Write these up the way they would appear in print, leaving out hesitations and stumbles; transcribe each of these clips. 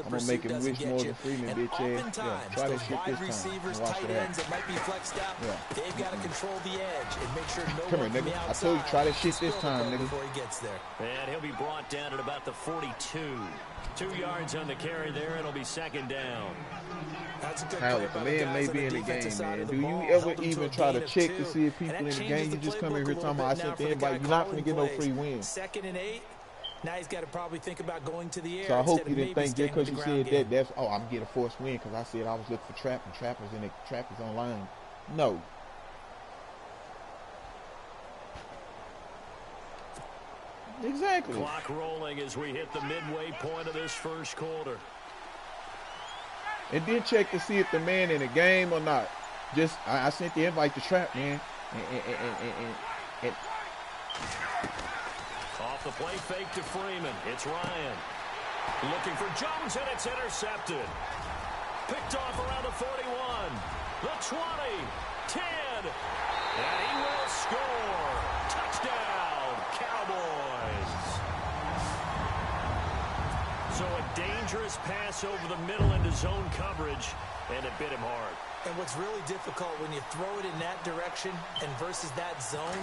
the I'm gonna pursuit make him doesn't wish get more you. than Freeman, And bitch ass. oftentimes, Yeah, try those that shit wide this receivers, time. tight ends that might be flexed out, they've got to control the edge and make sure no Come one here, from the nigga. I outside told you, try that shit this time, nigga. before he gets there. And he'll be brought down at about the 42. 2 yards on the carry there. It'll be second down. That's a good Howard, the man may be in the game, man. Do you ever even try to check to see if people in the game? You just come in here talking about I sent the invite. You're not going to get no free win. Second and 8. Now he's got to probably think about going to the air. So I hope you didn't think just because you said that, that's, oh, I'm getting a forced win because I said I was looking for Trap and Trap is online. No. Exactly. Clock rolling as we hit the midway point of this first quarter. And then check to see if the man in the game or not. Just, I sent the invite to Trap, man. And off the play fake to Freeman. It's Ryan. Looking for Jones, and it's intercepted. Picked off around the 41. The 20. 10. And he will score. Touchdown, Cowboys. So a dangerous pass over the middle into zone coverage, and it bit him hard. And what's really difficult when you throw it in that direction and versus that zone,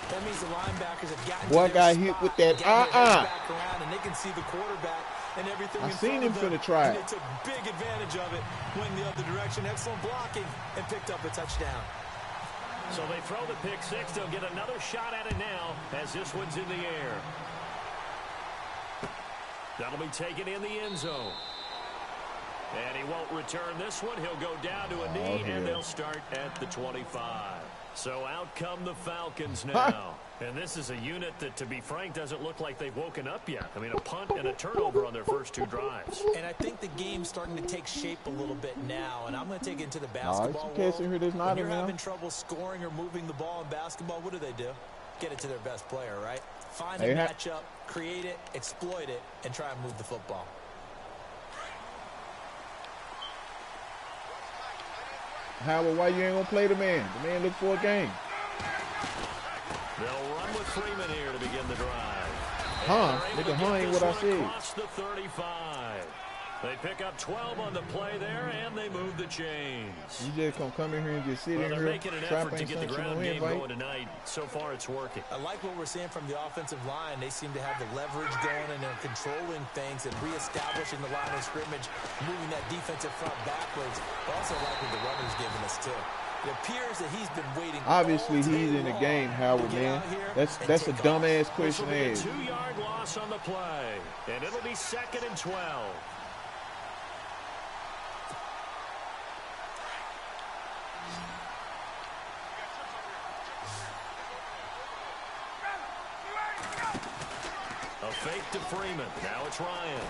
that means the linebackers have gotten boy to their got spot, hit with that back around, and they can see the quarterback and everything I in seen front him of finna them, try and it. they took big advantage of it, went the other direction, excellent blocking, and picked up a touchdown. So they throw the pick six. They'll get another shot at it now as this one's in the air. That'll be taken in the end zone. And he won't return this one. He'll go down to a knee, and they'll start at the 25. So out come the Falcons now. And this is a unit that, to be frank, doesn't look like they've woken up yet. I mean, a punt and a turnover on their first 2 drives. And I think the game's starting to take shape a little bit now. And I'm going to take it into the basketball world. When you're having trouble scoring or moving the ball in basketball, what do? Get it to their best player, right? Find a matchup, create it, exploit it, and try and move the football. Howard, why you ain't gonna play the man? The man look for a game. They'll run with Freeman here to begin the drive. Nigga, ain't what I said. Across the 35. They pick up 12 on the play there, and they move the chains. You just come in here and just sit in they're here. making an effort to get the ground game going tonight. So far, it's working. I like what we're seeing from the offensive line. They seem to have the leverage going, and they're controlling things and reestablishing the line of scrimmage, moving that defensive front backwards. I also like what the runner's giving us, too. It appears that he's been waiting. Obviously, he's in the game, Howard, man. That's a dumbass question to ask. 2-yard loss on the play, and it'll be 2nd and 12. A fake to Freeman. Now it's Ryan.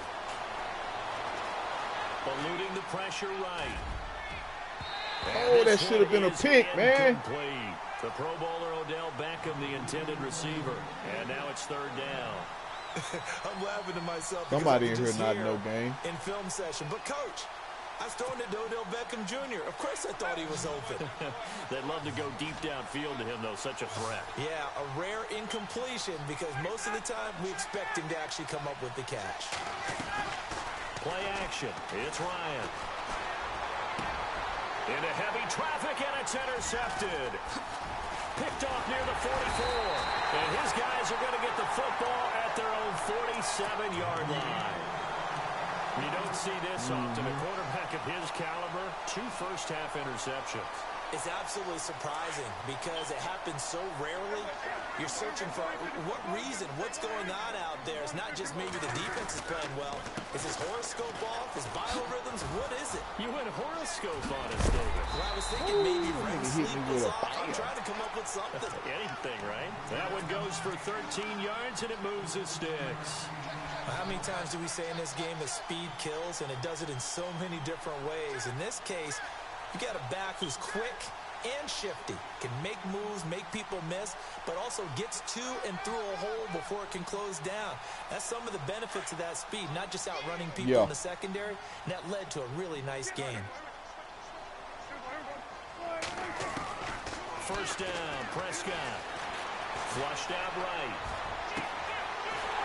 Eluding the pressure right. Oh, that should have been a pick, man. The Pro Bowler Odell Beckham, the intended receiver. And now it's 3rd down. I'm laughing to myself. Somebody in here not no game. In film session. But, Coach, I was throwing it to Odell Beckham Jr. Of course I thought he was open. They'd love to go deep downfield to him, though. Such a threat. Yeah, a rare incompletion because most of the time we expect him to actually come up with the catch. Play action. It's Ryan. Into heavy traffic, and it's intercepted. Picked off near the 44. And his guys are going to get the football at their own 47-yard line. You don't see this often. A quarterback of his caliber, 2 first-half interceptions. It's absolutely surprising because it happens so rarely. You're searching for what reason, what's going on out there. It's not just maybe the defense is playing well. Is his horoscope off? His biorhythms? What is it? You went horoscope on us, David. Well, I was thinking maybe REM sleep was off. I'm trying to come up with something. Anything, right? That one goes for 13 yards, and it moves his sticks. How many times do we say in this game that speed kills, and it does it in so many different ways? In this case, you got a back who's quick and shifty, can make moves, make people miss, but also gets to and through a hole before it can close down. That's some of the benefits of that speed, not just outrunning people in the secondary, and that led to a really nice game. First down, Prescott. Flushed out right.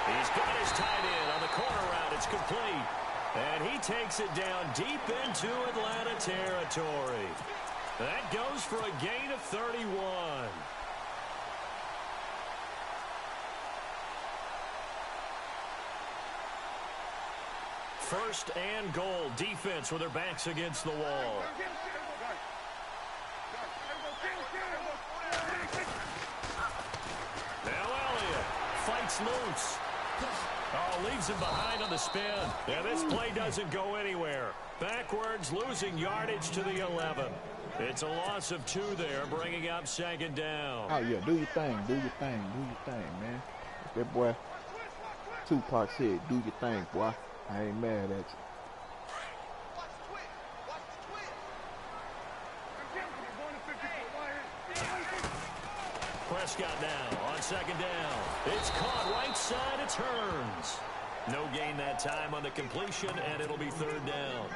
He's got his tight end on the corner route. It's complete. And he takes it down deep into Atlanta territory. That goes for a gain of 31. First and goal. Defense with their backs against the wall. Now Elliott fights loose. Oh, leaves him behind on the spin. Yeah, this play doesn't go anywhere. Backwards, losing yardage to the 11. It's a loss of 2 there, bringing up second down. Oh, yeah, do your thing, do your thing, do your thing, man. That boy Tupac said, do your thing, boy. I ain't mad at you. Prescott now on second down. It's caught right side of turns. No gain that time on the completion, and it'll be third down.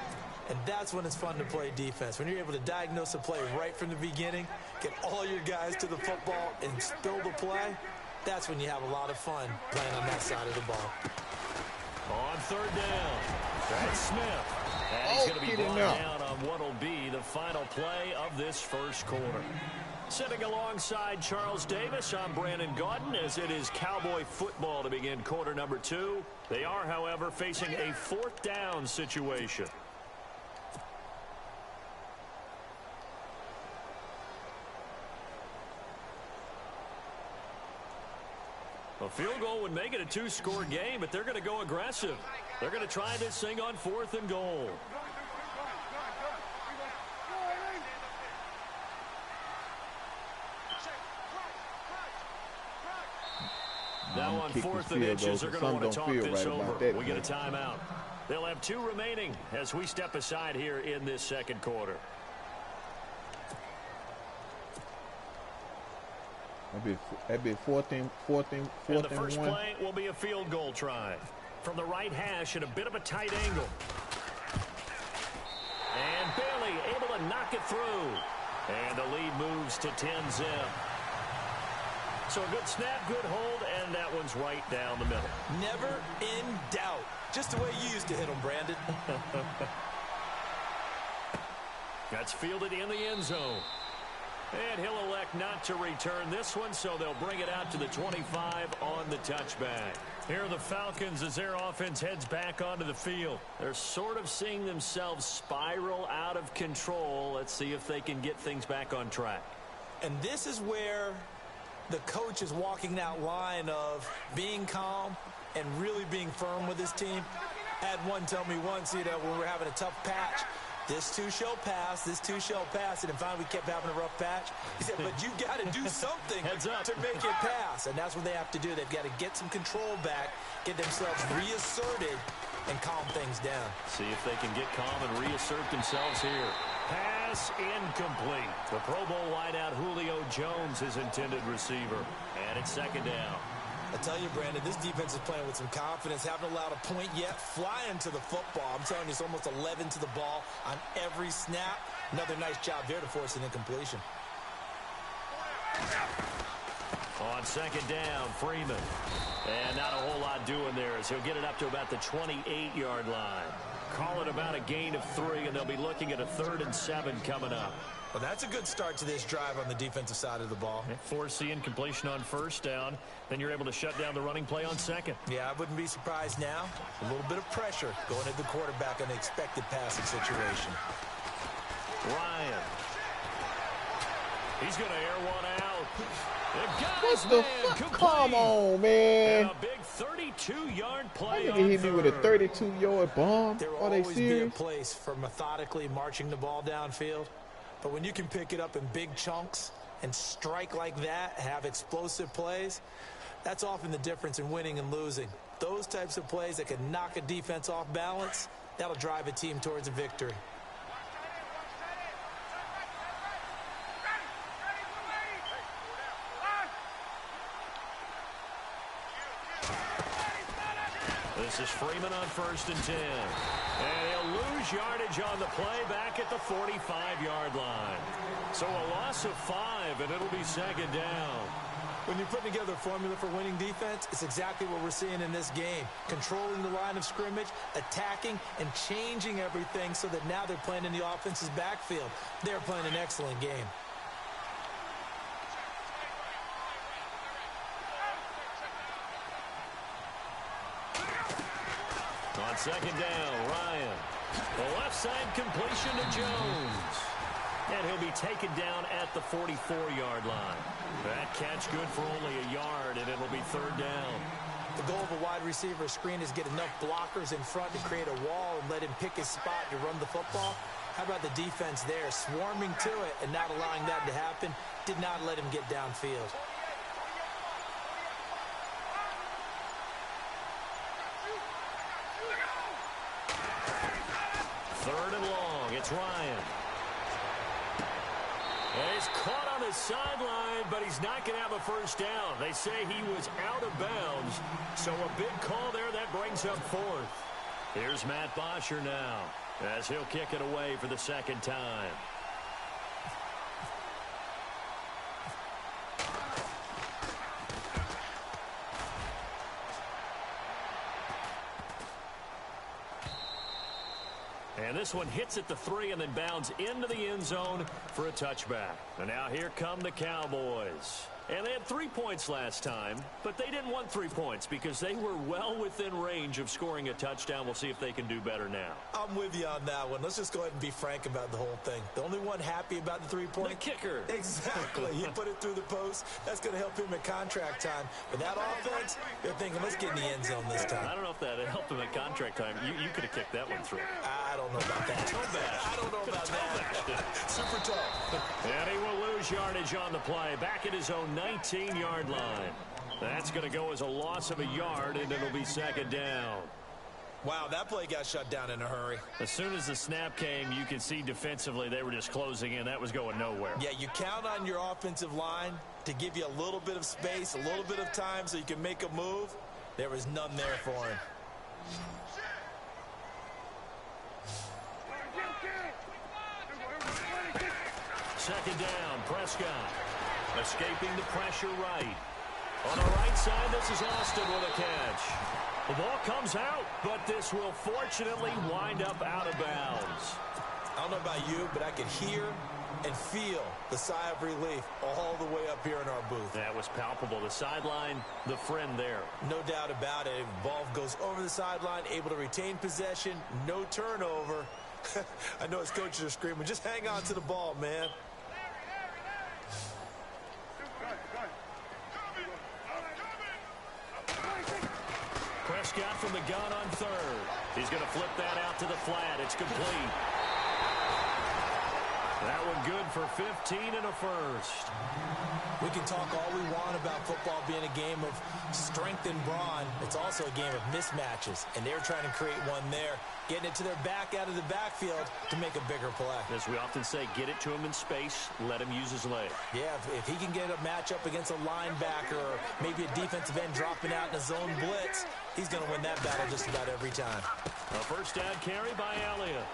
And that's when it's fun to play defense. When you're able to diagnose a play right from the beginning, get all your guys to the football, and spill the play, that's when you have a lot of fun playing on that side of the ball. On third down, that's Smith. And he's going to be brought down on what will be the final play of this first quarter. Sitting alongside Charles Davis, I'm Brandon Gaudin, as it is Cowboy football to begin quarter number 2. They are, however, facing a fourth down situation. A field goal would make it a 2-score game, but they're going to go aggressive. They're going to try this thing on 4th and goal. Now on 4th and inches, they're going to want to talk this over. We get a timeout. They'll have 2 remaining as we step aside here in this second quarter. That'd be 14. And the first play will be a field goal try. From the right hash at a bit of a tight angle. And Bailey able to knock it through. And the lead moves to 10-zip. So a good snap, good hold, and that one's right down the middle. Never in doubt. Just the way you used to hit them, Brandon. That's fielded in the end zone. And he'll elect not to return this one, so they'll bring it out to the 25 on the touchback. Here are the Falcons as their offense heads back onto the field. They're sort of seeing themselves spiral out of control. Let's see if they can get things back on track. And this is where the coach is walking that line of being calm and really being firm with his team. I had one tell me once, when we were having a tough patch, this too shall pass, this too shall pass, and then finally we kept having a rough patch. He said, but you got to do something to make it pass, and that's what they have to do. They've got to get some control back, get themselves reasserted, and calm things down. See if they can get calm and reassert themselves here. Pass incomplete. The Pro Bowl wideout Julio Jones, his intended receiver, and it's second down. I tell you, Brandon, this defense is playing with some confidence. Haven't allowed a point yet. Flying to the football. I'm telling you, it's almost 11 to the ball on every snap. Another nice job there to force an incompletion. On second down, Freeman. And not a whole lot doing there as he'll get it up to about the 28-yard line. Call it about a gain of 3, and they'll be looking at a 3rd and 7 coming up. Well, that's a good start to this drive on the defensive side of the ball. Force the incompletion on first down. Then you're able to shut down the running play on second. Yeah, I wouldn't be surprised now. A little bit of pressure going at the quarterback on the expected passing situation. Ryan. He's going to air one out. What the fuck? Come on, man. And a big 32-yard play. He hit me with a 32-yard bomb. There will always be a place for methodically marching the ball downfield. But when you can pick it up in big chunks and strike like that, have explosive plays, that's often the difference in winning and losing. Those types of plays that can knock a defense off balance, that'll drive a team towards a victory. This is Freeman on 1st and 10. And he'll lose yardage on the play back at the 45-yard line. So a loss of 5, and it'll be second down. When you're putting together a formula for winning defense, it's exactly what we're seeing in this game. Controlling the line of scrimmage, attacking, and changing everything so that now they're playing in the offense's backfield. They're playing an excellent game. On second down, Ryan. The left side completion to Jones. And he'll be taken down at the 44-yard line. That catch good for only a yard, and it'll be third down. The goal of a wide receiver screen is get enough blockers in front to create a wall and let him pick his spot to run the football. How about the defense there, swarming to it and not allowing that to happen? Did not let him get downfield. Third and long, it's Ryan. And he's caught on the sideline, but he's not going to have a first down. They say he was out of bounds, so a big call there that brings up fourth. Here's Matt Bosher now, as he'll kick it away for the second time. And this one hits at the 3 and then bounds into the end zone for a touchback. And now here come the Cowboys. And they had 3 points last time, but they didn't want 3 points because they were well within range of scoring a touchdown. We'll see if they can do better now. I'm with you on that one. Let's just go ahead and be frank about the whole thing. The only one happy about the 3-point? The kicker. Exactly. He put it through the post. That's going to help him at contract time. But that offense, they're thinking, let's get in the end zone this time. I don't know if that helped him at contract time. You could have kicked that one through. I don't know about that. I don't know about that. Super tough. And he will lose yardage on the play. Back at his own 19-yard line. That's going to go as a loss of a yard, and it'll be second down. Wow, that play got shut down in a hurry. As soon as the snap came, you could see defensively they were just closing in. That was going nowhere. Yeah, you count on your offensive line to give you a little bit of space, a little bit of time so you can make a move. There was none there for him. Second down, Prescott. Escaping the pressure right. On the right side, this is Austin with a catch. The ball comes out, but this will fortunately wind up out of bounds. I don't know about you, but I could hear and feel the sigh of relief all the way up here in our booth. That was palpable. The sideline, the friend there. No doubt about it. Ball goes over the sideline, able to retain possession, no turnover. I know his coaches are screaming, just hang on to the ball, man. Prescott from the gun on third. He's going to flip that out to the flat. It's complete. That one good for 15 and a first. We can talk all we want about football being a game of strength and brawn. It's also a game of mismatches, and they're trying to create one there, getting it to their back out of the backfield to make a bigger play. As we often say, get it to him in space, let him use his leg. Yeah, if he can get a matchup against a linebacker or maybe a defensive end dropping out in a zone blitz, he's going to win that battle just about every time. A first down carry by Elliott.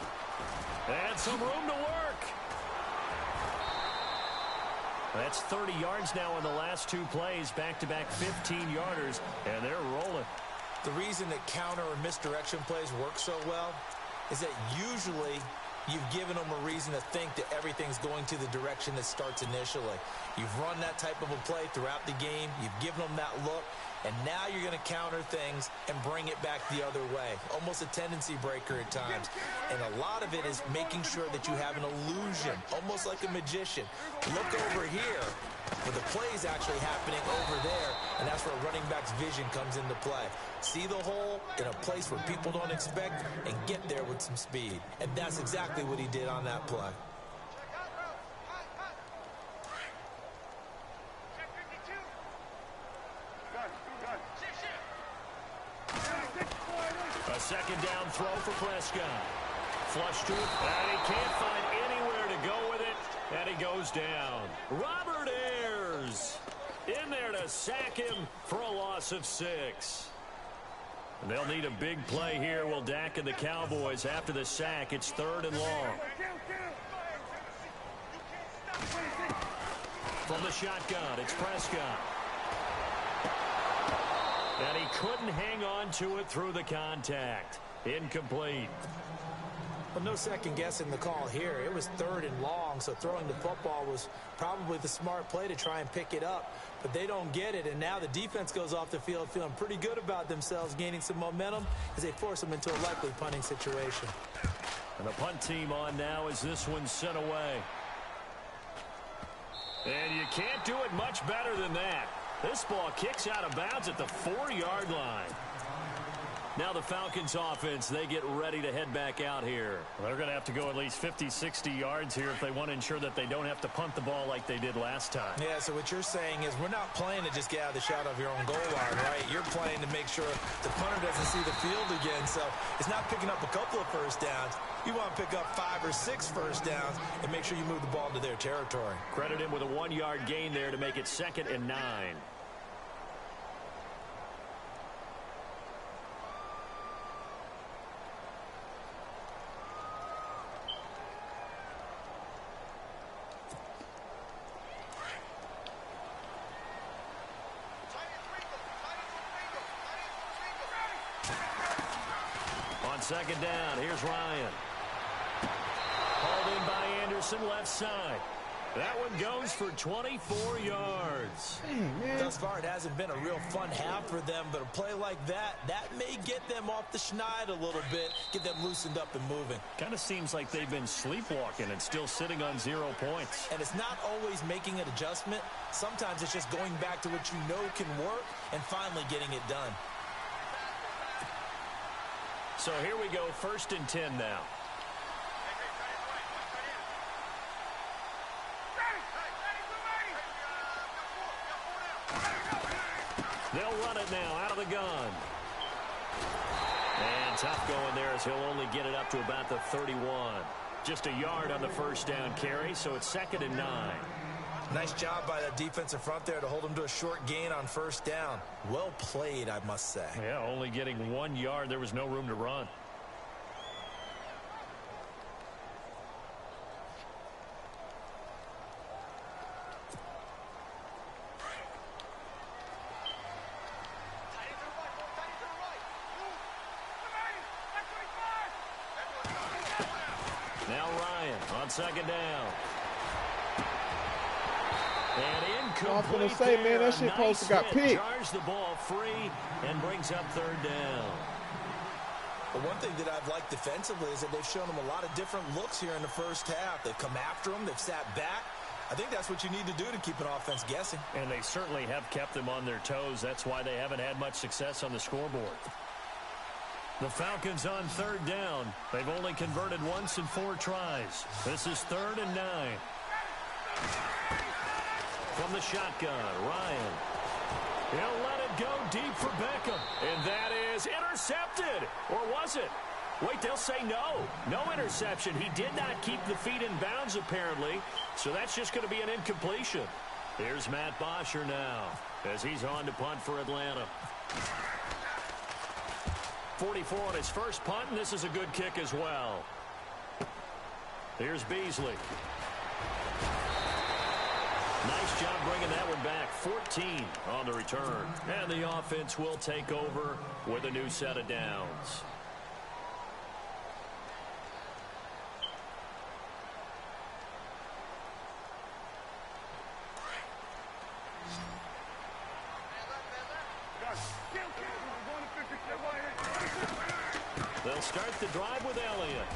And some room to work. That's 30 yards now in the last 2 plays, back-to-back 15-yarders, and they're rolling. The reason that counter or misdirection plays work so well is that usually you've given them a reason to think that everything's going to the direction that starts initially. You've run that type of a play throughout the game. You've given them that look. And now you're going to counter things and bring it back the other way. Almost a tendency breaker at times. And a lot of it is making sure that you have an illusion, almost like a magician. Look over here, but the play is actually happening over there, and that's where running back's vision comes into play. See the hole in a place where people don't expect and get there with some speed. And that's exactly what he did on that play. A second down throw for Prescott. Flush to it, and he can't find anywhere to go with it, and he goes down. Robert Ayers in there to sack him for a loss of 6. And they'll need a big play here. Will Dak and the Cowboys after the sack. It's third and long. From the shotgun, it's Prescott. And he couldn't hang on to it through the contact. Incomplete. Well, no second guessing the call here. It was 3rd and long, so throwing the football was probably the smart play to try and pick it up. But they don't get it, and now the defense goes off the field feeling pretty good about themselves, gaining some momentum as they force them into a likely punting situation. And the punt team on now as this one's sent away. And you can't do it much better than that. This ball kicks out of bounds at the 4-yard line. Now the Falcons offense, they get ready to head back out here. Well, they're going to have to go at least 50, 60 yards here if they want to ensure that they don't have to punt the ball like they did last time. Yeah, so what you're saying is we're not playing to just get out of the shadow of your own goal line, right? You're playing to make sure the punter doesn't see the field again. So it's not picking up a couple of first downs. You want to pick up 5 or 6 first downs and make sure you move the ball into their territory. Credit him with a 1-yard gain there to make it 2nd and 9. Second down, here's Ryan. Hauled in by Anderson, left side. That one goes for 24 yards. Thus far, it hasn't been a real fun half for them, but a play like that may get them off the schneid a little bit, get them loosened up and moving. Kind of seems like they've been sleepwalking and still sitting on 0 points. And it's not always making an adjustment. Sometimes it's just going back to what you know can work and finally getting it done. So here we go, 1st and 10 now. They'll run it now out of the gun. And tough going there as he'll only get it up to about the 31. Just a yard on the first down carry, so it's 2nd and 9. Nice job by the defensive front there to hold him to a short gain on first down. Well played, I must say. Yeah, only getting 1 yard. There was no room to run. Now Ryan on 2nd down. And incomplete. I was going to say, man, that shit supposed to got picked. Charged the ball free and brings up 3rd down. Well, one thing that I've liked defensively is that they've shown them a lot of different looks here in the first half. They've come after them. They've sat back. I think that's what you need to do to keep an offense guessing. And they certainly have kept them on their toes. That's why they haven't had much success on the scoreboard. The Falcons on 3rd down. They've only converted once in 4 tries. This is 3rd and 9. From the shotgun, Ryan. He'll let it go deep for Beckham. And that is intercepted. Or was it? Wait, they'll say no. No interception. He did not keep the feet in bounds, apparently. So that's just going to be an incompletion. Here's Matt Bosher now as he's on to punt for Atlanta. 44 on his first punt, and this is a good kick as well. Here's Beasley. Nice job bringing that one back. 14 on the return. And the offense will take over with a new set of downs. They'll start the drive with Elliott.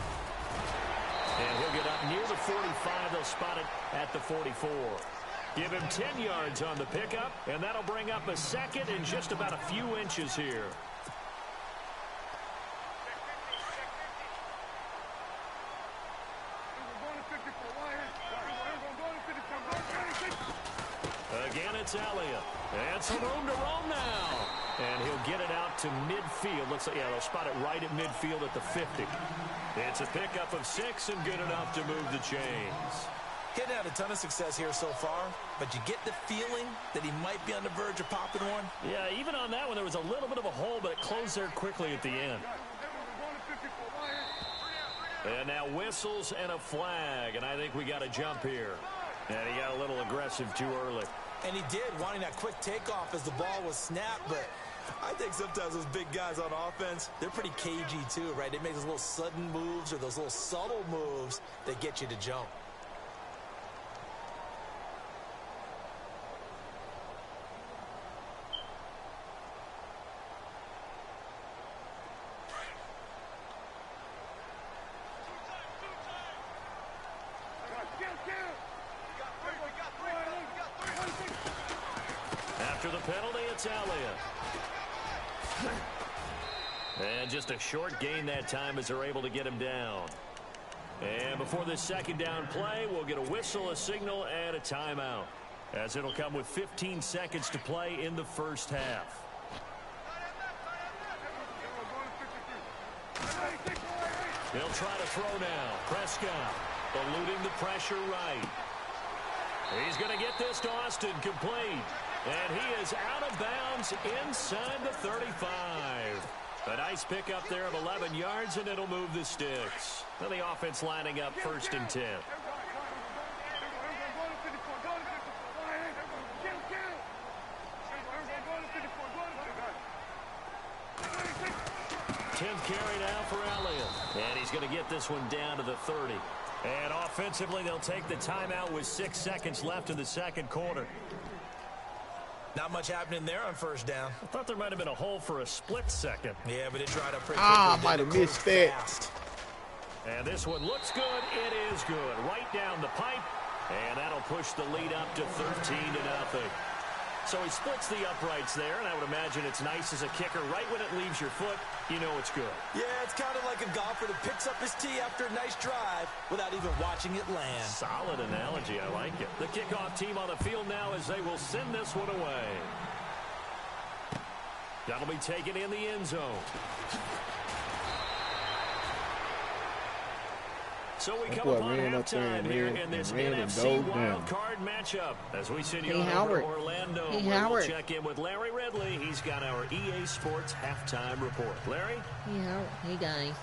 And he'll get up near the 45. They'll spot it at the 44. Give him 10 yards on the pickup, and that'll bring up a 2nd and just about a few inches here. Again, it's Elliott. And some room to roam now. And he'll get it out to midfield. Looks like, yeah, they'll spot it right at midfield at the 50. It's a pickup of 6 and good enough to move the chains. Getting had a ton of success here so far, but you get the feeling that he might be on the verge of popping one. Yeah, even on that one, there was a little bit of a hole, but it closed there quickly at the end. And now whistles and a flag, and I think we got a jump here. And he got a little aggressive too early. And he did, wanting that quick takeoff as the ball was snapped, but I think sometimes those big guys on offense, they're pretty cagey too, right? They make those little sudden moves or those little subtle moves that get you to jump. After the penalty, it's Elliott. And just a short gain that time as they're able to get him down. And before this second down play, we'll get a whistle, a signal, and a timeout, as it'll come with 15 seconds to play in the first half. They'll try to throw now. Prescott eluding the pressure right. He's going to get this to Austin complete. And he is out of bounds inside the 35. A nice pickup there of 11 yards, and it'll move the sticks. Now the offense lining up 1st and 10. Carry now for Elliott. And he's going to get this one down to the 30. And offensively, they'll take the timeout with 6 seconds left in the second quarter. Not much happening there on first down. I thought there might have been a hole for a split second. Yeah, but it dried up pretty quickly. I might have missed that. And this one looks good. It is good. Right down the pipe. And that'll push the lead up to 13-0. So he splits the uprights there, and I would imagine it's nice as a kicker. Right when it leaves your foot, you know it's good. Yeah, it's kind of like a golfer that picks up his tee after a nice drive without even watching it land. Solid analogy. I like it. The kickoff team on the field now as they will send this one away. That'll be taken in the end zone. So we come upon halftime here in this NFC wildcard matchup as we send you over to Orlando. We'll check in with Larry Ridley. He's got our EA Sports halftime report. Larry? Hey, guys.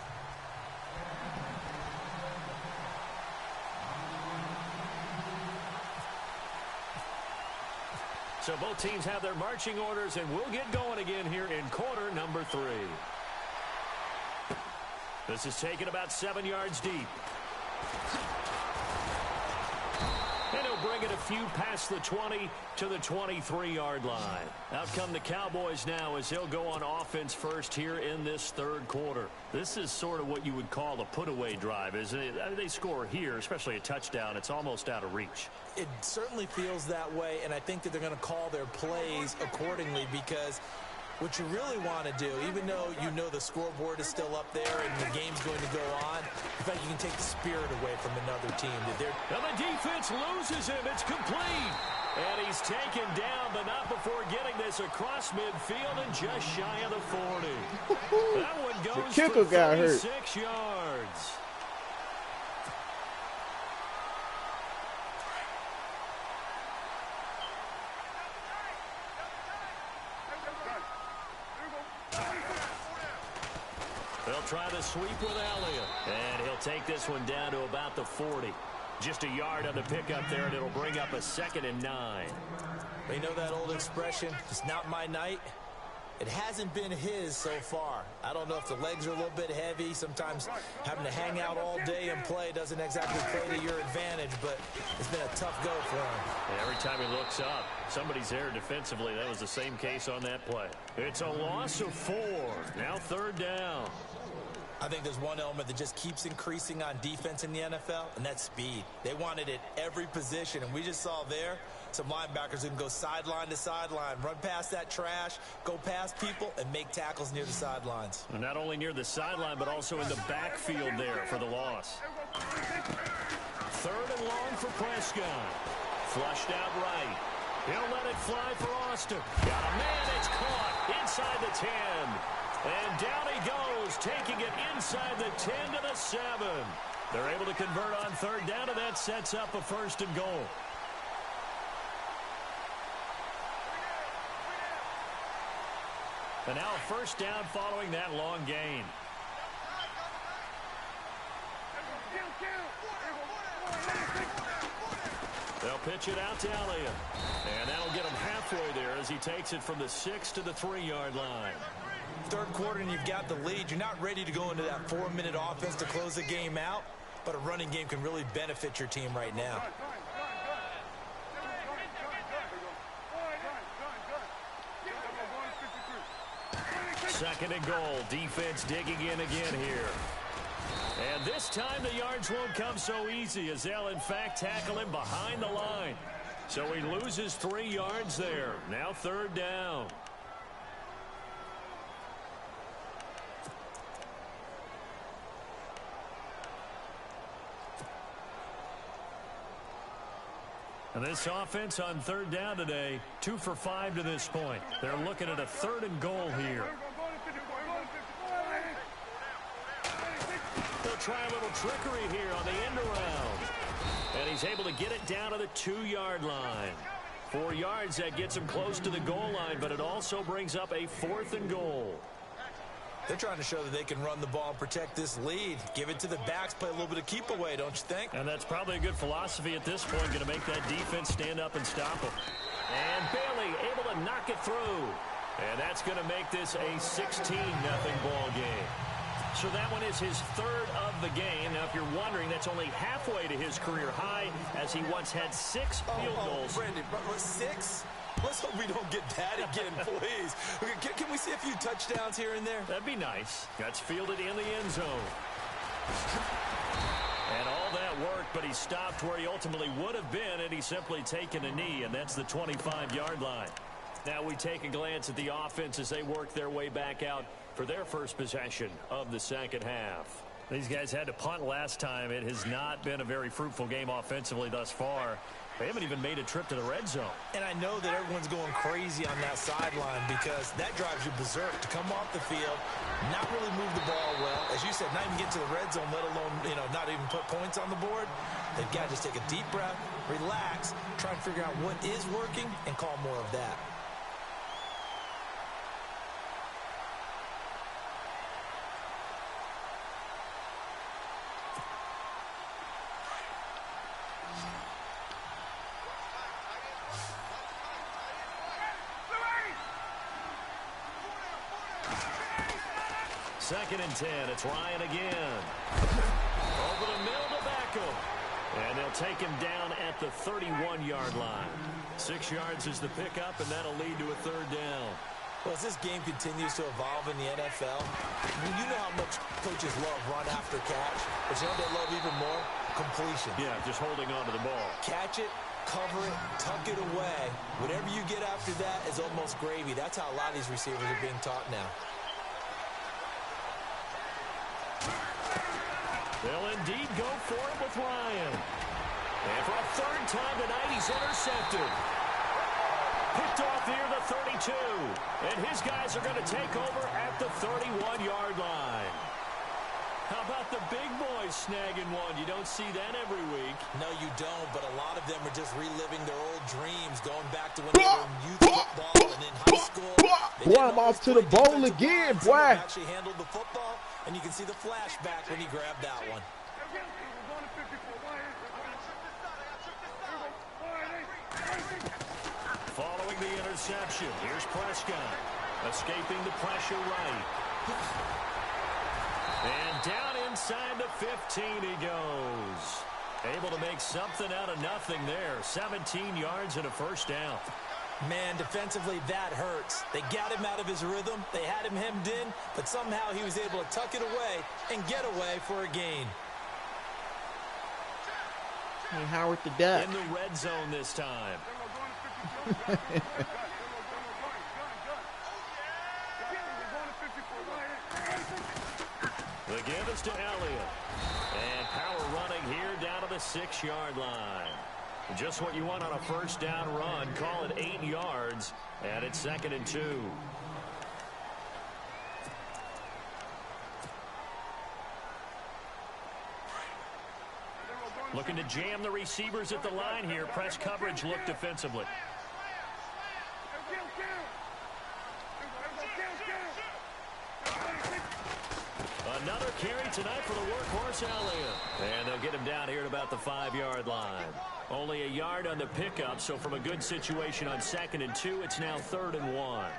So both teams have their marching orders, and we'll get going again here in quarter number 3. This is taken about 7 yards deep. And he'll bring it a few past the 20 to the 23-yard line. Out come the Cowboys now as he'll go on offense first here in this third quarter. This is sort of what you would call a put-away drive, isn't it? I mean, they score here, especially a touchdown. It's almost out of reach. It certainly feels that way, and I think that they're going to call their plays accordingly because what you really want to do, even though you know the scoreboard is still up there and the game's going to go on, in fact, you can take the spirit away from another team. Now the defense loses him. It's complete. And he's taken down, but not before getting this across midfield and just shy of the 40. That one goes for 36 yards. They'll try the sweep with Elliott. And he'll take this one down to about the 40. Just a yard on the pickup there, and it'll bring up a 2nd and 9. They know that old expression, it's not my night. It hasn't been his so far. I don't know if the legs are a little bit heavy. Sometimes having to hang out all day and play doesn't exactly play to your advantage, but it's been a tough go for him. And every time he looks up, somebody's there defensively. That was the same case on that play. It's a loss of 4. Now 3rd down. I think there's one element that just keeps increasing on defense in the NFL, and that's speed. They want it at every position, and we just saw there some linebackers who can go sideline to sideline, run past that trash, go past people, and make tackles near the sidelines. And not only near the sideline, but also in the backfield there for the loss. 3rd and long for Prescott. Flushed out right. He'll let it fly for Austin. Got a man, it's caught inside the 10. And down he goes, taking it inside the 10 to the 7. They're able to convert on 3rd down, and that sets up a 1st and goal. And now a 1st down following that long gain. They'll pitch it out to Elliott. And that'll get him halfway there as he takes it from the 6 to the 3-yard line. Third quarter and you've got the lead. You're not ready to go into that 4-minute offense to close the game out, but a running game can really benefit your team right now. Second and goal. Defense digging in again here. And this time the yards won't come so easy as they'll in fact tackle him behind the line. So he loses 3 yards there. Now third down. And this offense on third down today, 2 for 5 to this point. They're looking at a third and goal here. They'll try a little trickery here on the end around. And he's able to get it down to the 2-yard line. 4 yards, that gets him close to the goal line, but it also brings up a 4th and goal. They're trying to show that they can run the ball and protect this lead. Give it to the backs, play a little bit of keep away, don't you think? And that's probably a good philosophy at this point, going to make that defense stand up and stop them. And Bailey able to knock it through. And that's going to make this a 16-0 ball game. So that one is his 3rd of the game. Now, if you're wondering, that's only halfway to his career high, as he once had 6 field goals. Brandon, 6? Let's hope we don't get that again, please. Can we see a few touchdowns here and there? That'd be nice. That's fielded in the end zone. And all that worked, but he stopped where he ultimately would have been, and he's simply taken a knee, and that's the 25-yard line. Now we take a glance at the offense as they work their way back out for their first possession of the second half. These guys had to punt last time. It has not been a very fruitful game offensively thus far. They haven't even made a trip to the red zone. And I know that everyone's going crazy on that sideline because that drives you berserk to come off the field, not really move the ball well. As you said, not even get to the red zone, let alone, not even put points on the board. They've got to just take a deep breath, relax, try and figure out what is working, and call more of that. Second and 10. It's Ryan again. Over the middle to Beckham. And they'll take him down at the 31-yard line. 6 yards is the pickup, and that'll lead to a third down. Well, as this game continues to evolve in the NFL, you know how much coaches love run after catch, but you know they love even more? Completion. Yeah, just holding on to the ball. Catch it, cover it, tuck it away. Whatever you get after that is almost gravy. That's how a lot of these receivers are being taught now. They'll indeed go for it with Ryan. And for a third time tonight, he's intercepted. Picked off near the 32. And his guys are going to take over at the 31-yard line. How about the big boys snagging one? You don't see that every week. No, you don't, but a lot of them are just reliving their old dreams, going back to when they were in youth football and in high school. Boy, I'm off to the bowl again, boy. Actually handled the football, and you can see the flashback when he grabbed that one. Following the interception, here's Prescott. Escaping the pressure right. And down inside the 15 he goes. Able to make something out of nothing there. 17 yards and a first down. Man, defensively, that hurts. They got him out of his rhythm. They had him hemmed in, but somehow he was able to tuck it away and get away for a gain. And Howard the Duck. In the red zone this time. The give is to Elliott. And power running here down to the 6-yard line. Just what you want on a first down run. Call it 8 yards. And it's 2nd and 2. Looking to jam the receivers at the line here. Press coverage look defensively. Another carry tonight for the workhorse Elliott. And they'll get him down here at about the 5-yard line. Only a yard on the pickup, so from a good situation on 2nd and 2, it's now 3rd and 1.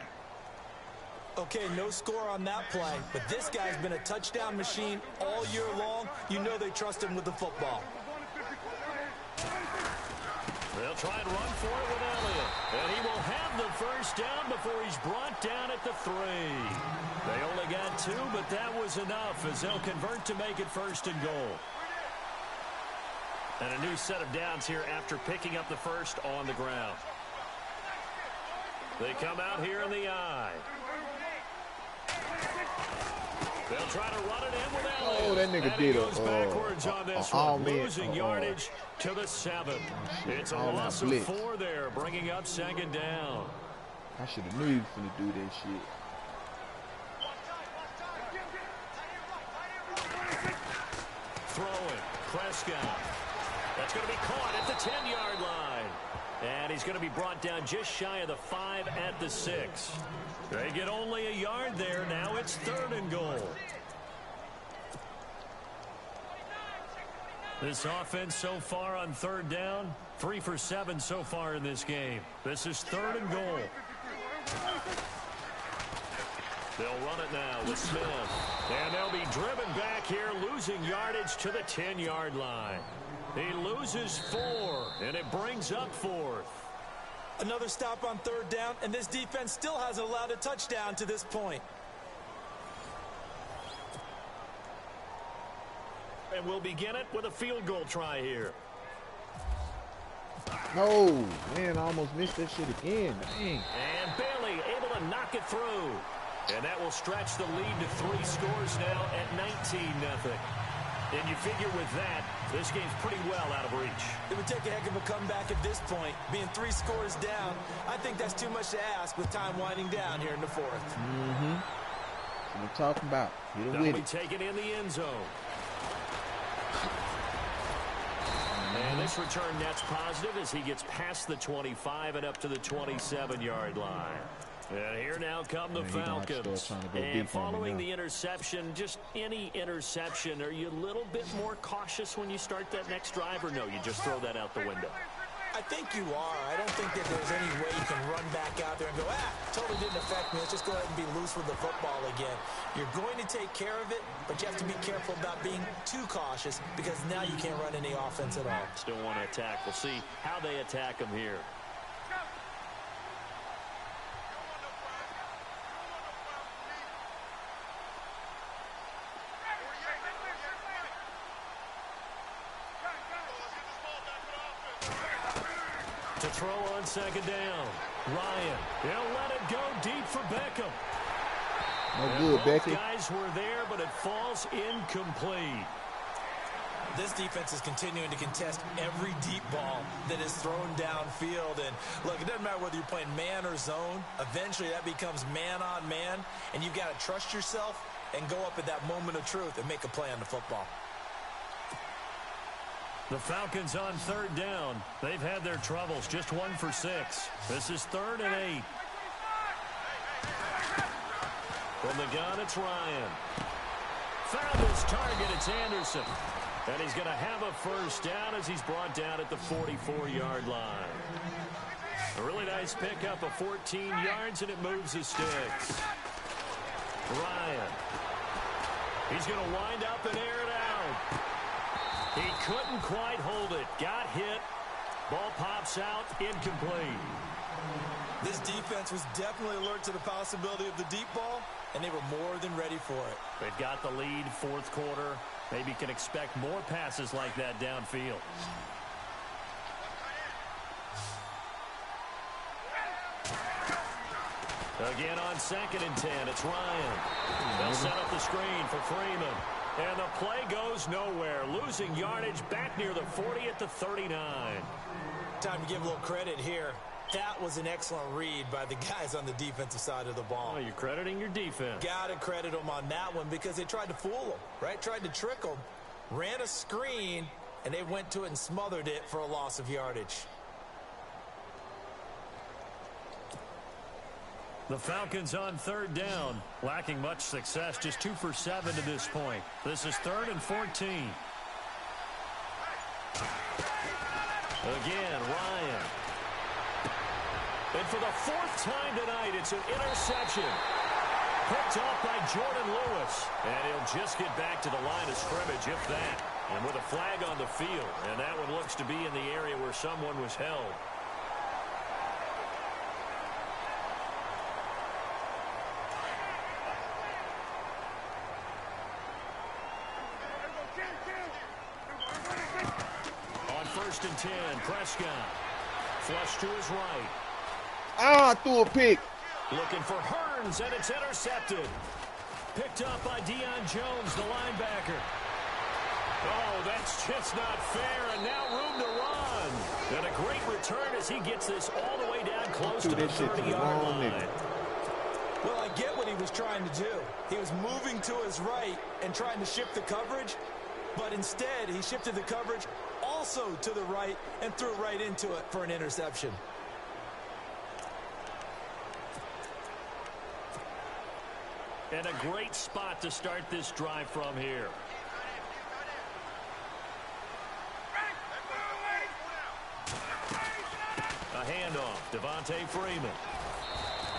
Okay, no score on that play, but this guy's been a touchdown machine all year long. You know they trust him with the football. They'll try and run for it with Elliott. And he will have the first down before he's brought down at the 3. They only got 2, but that was enough as they'll convert to make it 1st and goal. And a new set of downs here after picking up the first on the ground. They come out here in the I. They'll try to run it in with Elliott. Oh, that nigga did goes backwards on this one, losing yardage to the 7. It's a loss of 4 there, bringing up 2nd down. I should have knew he was going to do that shit. Throwing, Prescott. That's going to be caught at the 10-yard line. And he's going to be brought down just shy of the 5 at the 6. They get only a yard there. Now it's 3rd and goal. This offense so far on 3rd down, 3 for 7 so far in this game. This is 3rd and goal. They'll run it now with Smith. And they'll be driven back here, losing yardage to the 10-yard line. He loses 4, and it brings up 4th. Another stop on 3rd down, and this defense still hasn't allowed a touchdown to this point. And we'll begin it with a field goal try here. No, man, I almost missed that shit again. Dang. And Bailey able to knock it through. And that will stretch the lead to 3 scores now at 19-0. And you figure with that, this game's pretty well out of reach. It would take a heck of a comeback at this point. Being 3 scores down, I think that's too much to ask with time winding down here in the 4th. Mm-hmm. What I'm talking about. Get They'll be taken in the end zone. And this return net's positive as he gets past the 25 and up to the 27-yard line. And here now come the Falcons. And following the interception, just any interception, are you a little bit more cautious when you start that next drive, or no, you just throw that out the window? I think you are. I don't think that there's any way you can run back out there and go, totally didn't affect me. Let's just go ahead and be loose with the football again. You're going to take care of it, but you have to be careful about being too cautious because now you can't run any offense at all. Still want to attack. We'll see how they attack him here. To throw on 2nd down. Ryan, he'll let it go deep for Beckham. No good, Becky. Guys were there, but it falls incomplete. This defense is continuing to contest every deep ball that is thrown downfield. And look, it doesn't matter whether you're playing man or zone. Eventually, that becomes man on man, and you've got to trust yourself and go up at that moment of truth and make a play on the football. The Falcons on 3rd down. They've had their troubles, just 1 for 6. This is 3rd and 8. From the gun, it's Ryan. Found his target, it's Anderson. And he's going to have a first down as he's brought down at the 44-yard line. A really nice pickup of 14 yards, and it moves the sticks. Ryan. He's going to wind up and air it out. He couldn't quite hold it. Got hit. Ball pops out. Incomplete. This defense was definitely alert to the possibility of the deep ball, and they were more than ready for it. They've got the lead, 4th quarter. Maybe can expect more passes like that downfield. Again on 2nd and 10, it's Ryan. They'll set up the screen for Freeman. And the play goes nowhere. Losing yardage back near the 40 at the 39. Time to give a little credit here. That was an excellent read by the guys on the defensive side of the ball. Oh, you're crediting your defense. Got to credit them on that one because they tried to fool them, right? Tried to trick them. Ran a screen, and they went to it and smothered it for a loss of yardage. The Falcons on third down, lacking much success, just 2 for 7 to this point. This is 3rd and 14. Again, Ryan. And for the 4th time tonight, it's an interception. Picked off by Jordan Lewis. And he'll just get back to the line of scrimmage, if that. And with a flag on the field. And that one looks to be in the area where someone was held. On 1st and 10, Prescott. Flush to his right. Ah, threw a pick. Looking for Hearns, and it's intercepted. Picked up by Deion Jones, the linebacker. Oh, that's just not fair, and now room to run. And a great return as he gets this all the way down close to the 30-yard line. Well, I get what he was trying to do. He was moving to his right and trying to shift the coverage, but instead he shifted the coverage also to the right and threw right into it for an interception. And a great spot to start this drive from here. A handoff, Devontae Freeman.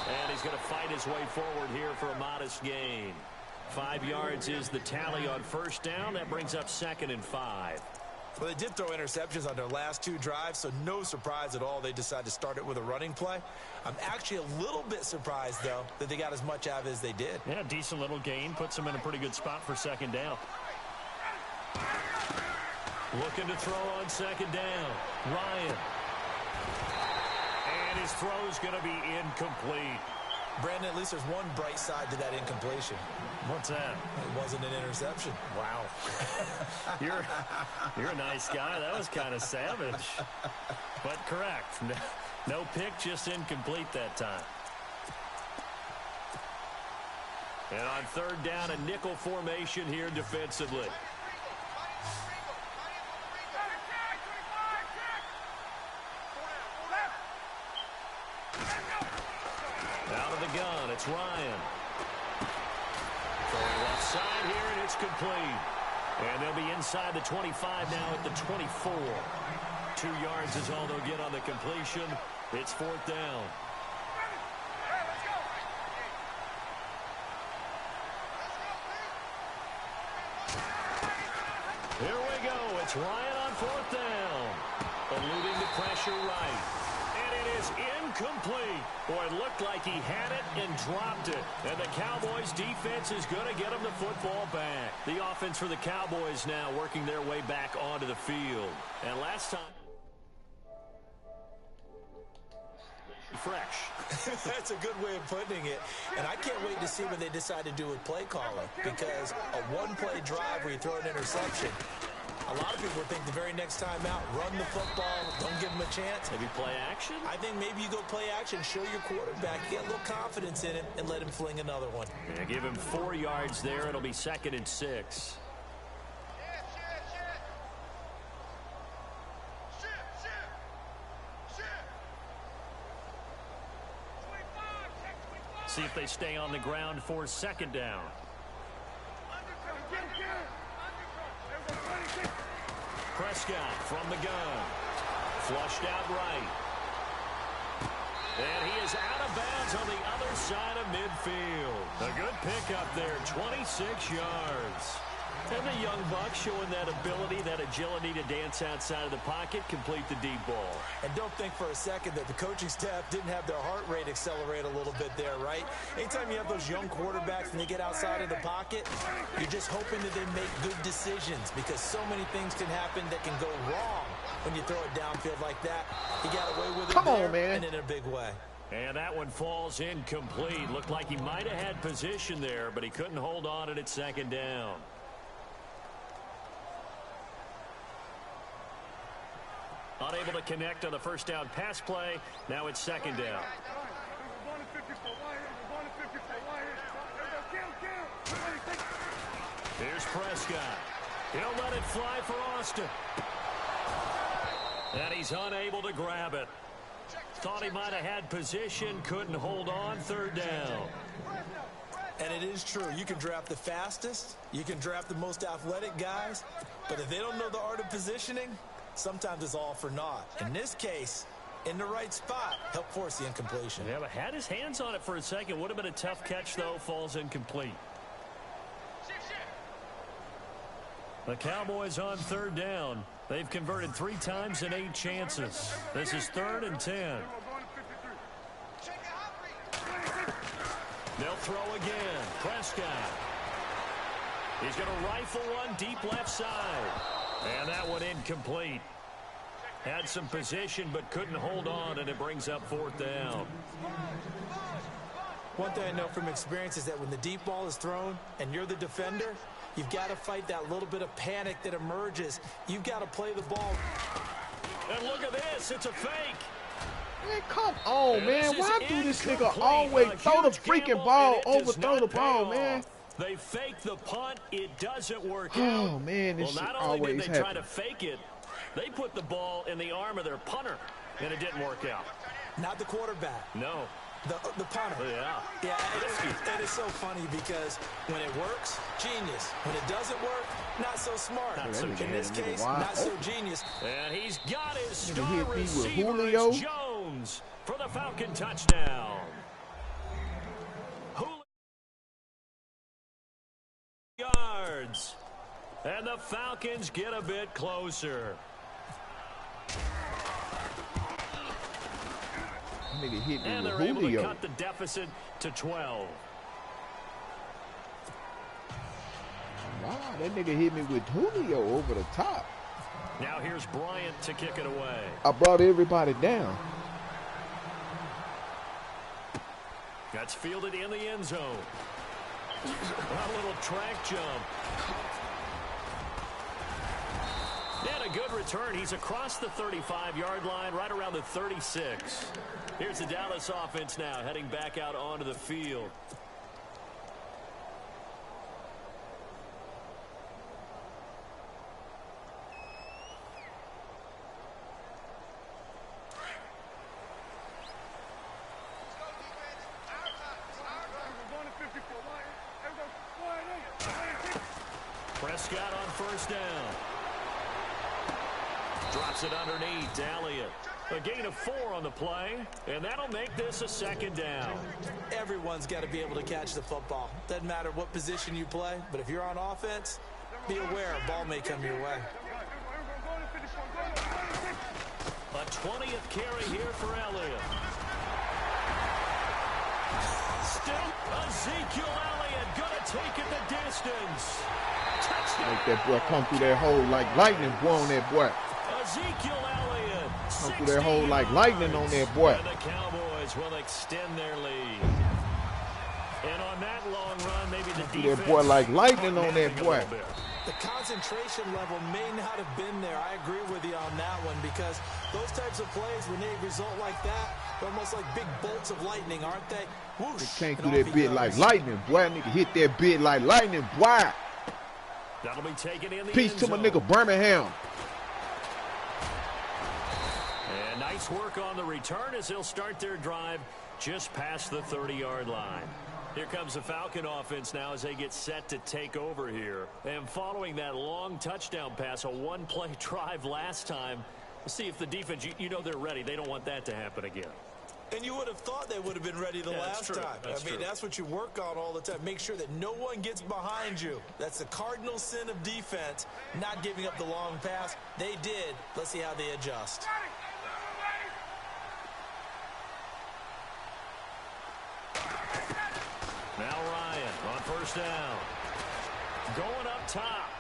And he's going to fight his way forward here for a modest gain. 5 yards is the tally on 1st down. That brings up 2nd and 5. Well, they did throw interceptions on their last 2 drives, so no surprise at all they decided to start it with a running play. I'm actually a little bit surprised, though, that they got as much out of it as they did. Yeah, decent little gain. Puts them in a pretty good spot for 2nd down. Looking to throw on 2nd down. Ryan. And his throw's going to be incomplete. Brandon, at least there's one bright side to that incompletion. What's that? It wasn't an interception. Wow. You're a nice guy. That was kind of savage. But correct. No pick, just incomplete that time. And on 3rd down, a nickel formation here defensively. Out of the gun, it's Ryan. Going left side here, and it's complete. And they'll be inside the 25 now at the 24. 2 yards is all they'll get on the completion. It's 4th down. Here we go. It's Ryan on 4th down. Eluding the pressure right. And it is incomplete. Boy, it looked like he had it and dropped it. And the Cowboys defense is going to get him the football back. The offense for the Cowboys now working their way back onto the field. And last time, fresh. That's a good way of putting it. And I can't wait to see what they decide to do with play calling, because a one-play drive where you throw an interception, a lot of people think the very next time out, run the football, don't give them a chance. Maybe play action? I think maybe you go play action, show your quarterback, get a little confidence in him, and let him fling another one. Yeah, give him 4 yards there. It'll be 2nd and 6. See if they stay on the ground for 2nd down. Prescott from the gun. Flushed out right. And he is out of bounds on the other side of midfield. A good pickup there, 26 yards. And the young buck showing that ability, that agility to dance outside of the pocket, complete the deep ball. And don't think for a second that the coaching staff didn't have their heart rate accelerate a little bit there, right? Anytime you have those young quarterbacks and they get outside of the pocket, you're just hoping that they make good decisions, because so many things can happen that can go wrong when you throw it downfield like that. He got away with it and in a big way. And that one falls incomplete. Looked like he might have had position there, but he couldn't hold on it at 2nd down. Unable to connect on the 1st down pass play. Now it's 2nd down. Here's Prescott. He'll let it fly for Austin. And he's unable to grab it. Thought he might have had position, couldn't hold on, third down. And it is true. You can draft the fastest, you can draft the most athletic guys, but if they don't know the art of positioning, sometimes it's all for naught. In this case, in the right spot, help force the incompletion. Yeah, but had his hands on it for a second. Would have been a tough catch, though. Falls incomplete. The Cowboys on third down. They've converted 3 times in 8 chances. This is 3rd and 10. They'll throw again. Prescott. He's going to rifle one deep left side. And that one incomplete. Had some position but couldn't hold on, and it brings up 4th down. One thing I know from experience is that when the deep ball is thrown and you're the defender, you've got to fight that little bit of panic that emerges. You've got to play the ball. And look at this. It's a fake. Man, come on, man. Why do this nigga always throw the freaking ball, overthrow the ball, man? They fake the punt. It doesn't work out. Oh, man, this shit not only did always they try happen. to fake it, they put the ball in the arm of their punter, and it didn't work out. Not the quarterback. No. The punter. Yeah. Yeah, it is so funny because when it works, genius. When it doesn't work, not so smart. Not so in this case, not so genius. And he's got his star hit me with receiver, Julio. it's Jones, for the Falcon touchdown. Julio yards. And the Falcons get a bit closer. Nigga hit me And with they're able Julio. to cut the deficit to 12. Wow, that nigga hit me with Julio over the top. Now here's Bryant to kick it away. I brought everybody down. That's fielded in the end zone. A little track jump. And a good return. He's across the 35-yard line, right around the 36. Here's the Dallas offense now, heading back out onto the field. Prescott on first down. Drops it underneath. Elliott. A gain of 4 on the play, and that'll make this a 2nd down. Everyone's got to be able to catch the football. Doesn't matter what position you play, but if you're on offense, be aware a ball may come your way. A 20th carry here for Elliott. Still Ezekiel Elliott gonna take it the distance. Touchdown. Make that boy come through that hole like lightning, boy, on that boy. Ezekiel Elliott. Come through that hole like lightning on that boy. And the Cowboys will extend their lead. And on that long run, maybe the defense. That boy like lightning on that boy. The concentration level may not have been there. I agree with you on that one because those types of plays, when they result like that, they're almost like big bolts of lightning, aren't they? Whoosh. They can't do that bit like lightning, boy. Nigga hit that bit like lightning, boy. That'll be taken in the Peace end to my zone. nigga Birmingham. And nice work on the return as they'll start their drive just past the 30-yard line. Here comes the Falcon offense now as they get set to take over here. And following that long touchdown pass, a one-play drive last time, we'll see if the defense, you know they're ready. They don't want that to happen again. And you would have thought they would have been ready the last time. I mean, that's what you work on all the time. Make sure that no one gets behind you. That's the cardinal sin of defense, not giving up the long pass. They did. Let's see how they adjust. Now Ryan on first down. Going up top.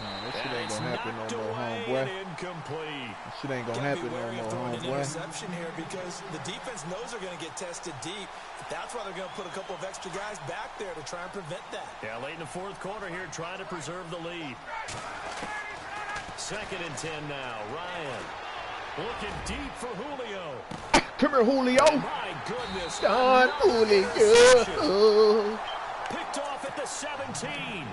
That shit ain't gonna happen no more, homeboy. Incomplete. That shit ain't gonna happen no more, An homeboy. interception here because the defense knows they're going to get tested deep. That's why they're going to put a couple of extra guys back there to try and prevent that. Yeah, late in the fourth quarter here, trying to preserve the lead. 2nd and 10 now. Ryan looking deep for Julio. Come here, Julio. My goodness. Don Julio. Picked off at the 17.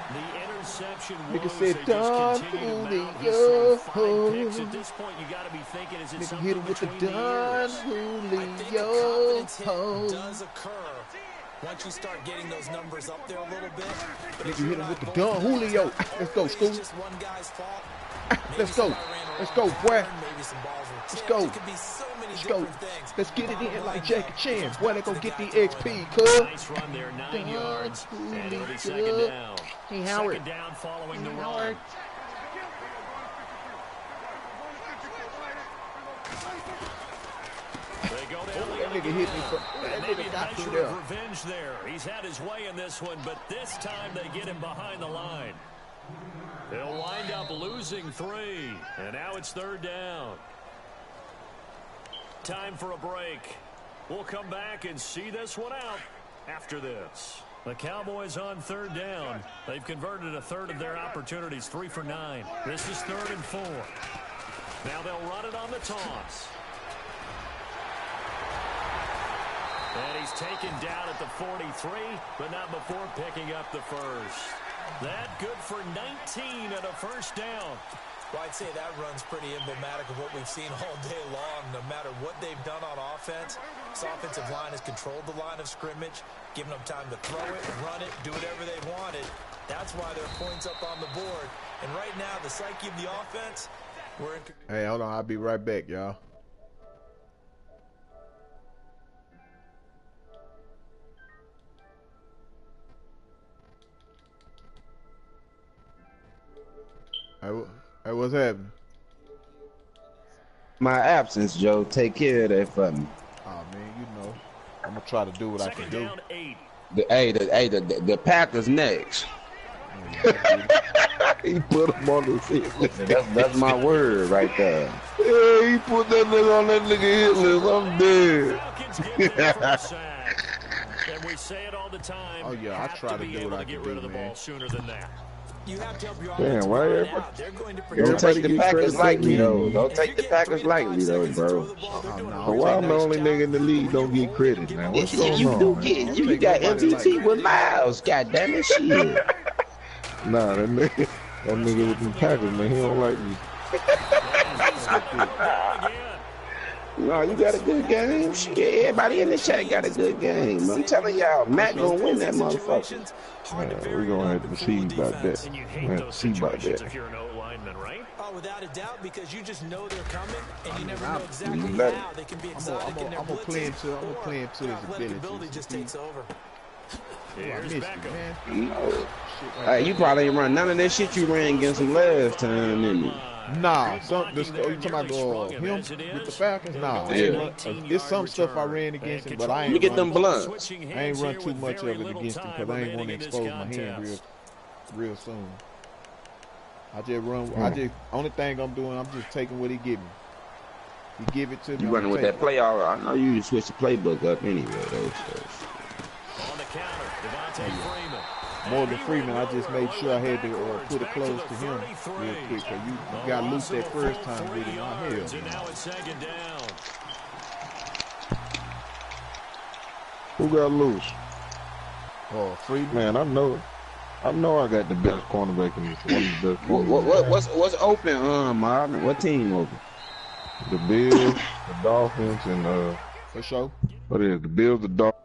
The interception Nigga woes, said, they just Don continue to mount Julio. these fine picks. At this point, you got to be thinking, is it Nigga something hit him with the between the Don ears? Julio. I think a confidence hit does occur once you start getting those numbers up there a little bit. Nigga hit him with the Don Julio. Let's go, school. Just one guy's fault. Let's go. Let's go, boy. Maybe some balls were Let's tipped. go. It could be so many Let's go. different things. Let's get it in Bottom like line, Jackie though, Chan. it's Boy, back they to gonna the get the guy XP, throwing cuz. Nice run there, 9 yards. And it'll be second down. Hey, Howard. Second down following the Howard. run. They go down That nigga hit me. That maybe nigga got me measure there. of revenge there. He's had his way in this one, but this time they get him behind the line. They'll wind up losing 3, and now it's third down. Time for a break. We'll come back and see this one out after this. The Cowboys on third down. They've converted a third of their opportunities, 3 for 9. This is 3rd and 4. Now they'll run it on the toss. And he's taken down at the 43, but not before picking up the first. That good for 19 and a first down. Well, I'd say that run's pretty emblematic of what we've seen all day long. No matter what they've done on offense, this offensive line has controlled the line of scrimmage, given them time to throw it, run it, do whatever they wanted. That's why there are points up on the board. And right now, the psyche of the offense, we're in. Hey, hold on. I'll be right back, y'all. Hey, what's happening? My absence, Joe. Take care of that for me. Oh man, you know, I'm gonna try to do what I can do. Down 8. The Packers next. He put him on the hit list. That's my word right there. Yeah, he put that nigga on that nigga hit list. I'm dead. Falcons get there for a sack. And we say it all the time. Oh, yeah, I have try to be do able what I to get can rid do, of the man. ball sooner than that. You have to help your Damn, offensive why line everybody- out. They're going to Don't protect take the Packers lightly, though. Don't take the Packers lightly, though, bro. So why I'm the only nigga in the league don't get credit, man? What's going you on, do man? get- You got MVP with Miles. God damn it, shit. Nah, that nigga with the Packers, man, he don't like me. No, you got a good game. Shit, everybody in the chat got a good game. I'm telling y'all, Matt gonna win that motherfucker. We're gonna have to see about that. And you We're hate gonna have those to see about situations that. if you're an O-lineman, right? Oh, without a doubt, because you just know they're coming, and you never know I'm- exactly let- how they can be exotic in their I'm gonna play blitzes, into his or athletic ability abilities. just takes over. I Here's missed it, Beckham. man. No. You probably ain't run none of that shit you ran against him last time, didn't you? Nah, you talking about him with the Falcons? Nah, Yeah. it's some stuff I ran against him, but I You ain't get run, them blunts. I ain't run too much of it against him because I ain't want to expose my hand real soon. I just run. Only thing I'm doing, I'm just taking what he give me. He give it to me. You I'm running with take that play all right. I know you switch the playbook up anyway, though. On the counter, Devontae Freeman. Morgan Freeman, I just made sure I had to put it close to him real quick. Cause you got loose that first time with him. My hell. And now it's second down. Who got loose? Oh, Freeman. Man, I know I got the best cornerback in this one of the best cornerbacks. What's open, Marvin? What team open? The Bills, the Dolphins, and For sure. what is it? The Bills, the Dolphins.